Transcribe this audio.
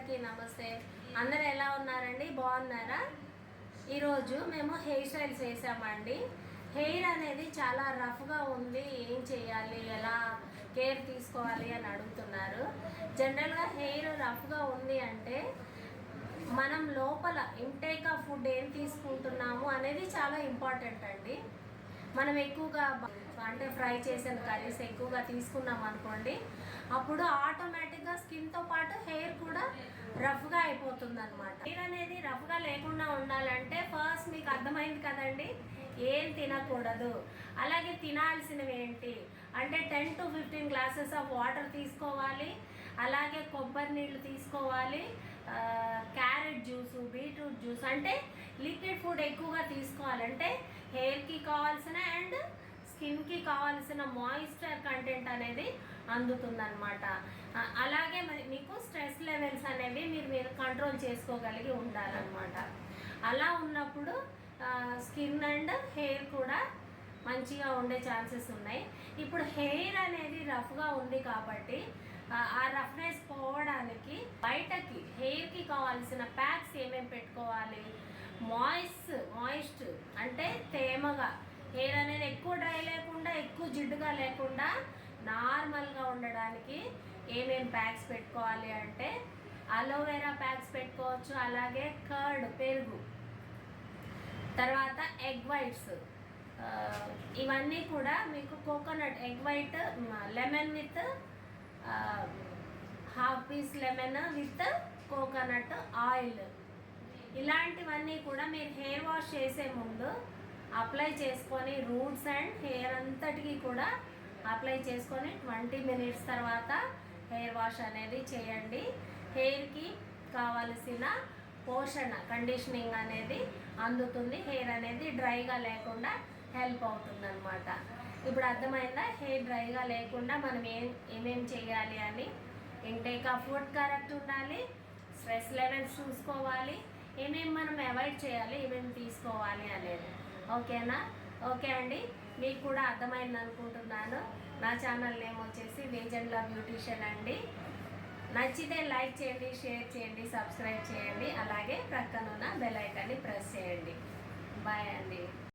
అందరికీ నమస్తే. అందరూ ఎలా ఉన్నారండి? బాగున్నారా? ఈరోజు మేము హెయిర్ స్టైల్స్ వేసామండి. హెయిర్ అనేది చాలా రఫ్గా ఉంది, ఏం చేయాలి, ఎలా కేర్ తీసుకోవాలి అని అడుగుతున్నారు. జనరల్గా హెయిర్ రఫ్గా ఉంది అంటే మనం లోపల ఇంటేక్ ఆఫ్ ఫుడ్ ఏం తీసుకుంటున్నాము అనేది చాలా ఇంపార్టెంట్ అండి. మనం ఎక్కువగా అంటే ఫ్రై చేసిన కర్రీస్ ఎక్కువగా తీసుకున్నాం అనుకోండి, అప్పుడు ఆటోమేటిక్గా స్కిన్తో పాటు హెయిర్ కూడా రఫ్గా అయిపోతుంది అనమాట. హెయిర్ అనేది రఫ్గా లేకుండా ఉండాలంటే ఫస్ట్ మీకు అర్థమైంది కదండి, ఏం తినకూడదు. అలాగే తినాల్సినవి ఏంటి అంటే 10 to 15 గ్లాసెస్ ఆఫ్ వాటర్ తీసుకోవాలి. అలాగే కొబ్బరి నీళ్ళు తీసుకోవాలి. క్యారెట్ జ్యూసు, బీట్రూట్ జ్యూస్ అంటే లిక్విడ్ ఫుడ్ ఎక్కువగా తీసుకోవాలంటే హెయిర్కి కావాల్సిన అండ్ స్కిన్కి కావాల్సిన మాయిశ్చర్ కంటెంట్ అనేది అందుతుందన్నమాట. అలాగే మీకు స్ట్రెస్ లెవెల్స్ అనేవి మీరు కంట్రోల్ చేసుకోగలిగి ఉండాలన్నమాట. అలా ఉన్నప్పుడు స్కిన్ అండ్ హెయిర్ కూడా మంచిగా ఉండే ఛాన్సెస్ ఉన్నాయి. ఇప్పుడు హెయిర్ అనేది రఫ్గా ఉంది కాబట్టి ఆ రఫ్నెస్ పోవడానికి బయటకి హెయిర్కి కావాల్సిన ప్యాక్స్ ఏమేమి పెట్టుకోవాలి, మాయిస్ట్ అంటే తేమగా హెయిర్ అనేది ఎక్కువ డ్రై లేకుండా ఎక్కువ జిడ్డుగా లేకుండా నార్మల్గా ఉండడానికి ఏమేమి ప్యాక్స్ పెట్టుకోవాలి అంటే అలోవెరా ప్యాక్స్ పెట్టుకోవచ్చు. అలాగే కర్డ్ పెరుగు, తర్వాత ఎగ్ వైట్స్, ఇవన్నీ కూడా మీకు coconut egg white, lemon with half piece lemon with coconut oil, ఇలాంటివన్నీ కూడా మీరు హెయిర్ వాష్ చేసే ముందు అప్లై చేసుకొని రూట్స్ అండ్ హెయిర్ అంతటికి కూడా అప్లై చేసుకొని 20 minutes తర్వాత హెయిర్ వాష్ అనేది చేయండి. హెయిర్కి కావలసిన పోషణ కండిషనింగ్ అనేది అందుతుంది. హెయిర్ అనేది డ్రైగా లేకుండా హెల్ప్ అవుతుంది అనమాట. ఇప్పుడు అర్థమైందా హెయిర్ డ్రైగా లేకుండా మనం ఏమేమి చేయాలి అని? ఇంటేక్ ఆఫ్ ఫుడ్ కరెక్ట్ ఉండాలి, స్ట్రెస్ లెవెల్స్ చూసుకోవాలి, ఏమేమి మనం అవాయిడ్ చేయాలి, ఏమేమి తీసుకోవాలి అనేది. ఓకేనా? ఓకే అండి, మీకు కూడా అర్థమైంది అనుకుంటున్నాను. నా ఛానల్ నేమ్ వచ్చేసి వేజెండ్ల బ్యూటీషియన్ అండి. నచ్చితే లైక్ చేయండి, షేర్ చేయండి, సబ్స్క్రైబ్ చేయండి. అలాగే ప్రక్కనున్న బెల్ ఐకాన్ని ప్రెస్ చేయండి. బాయ్ అండి.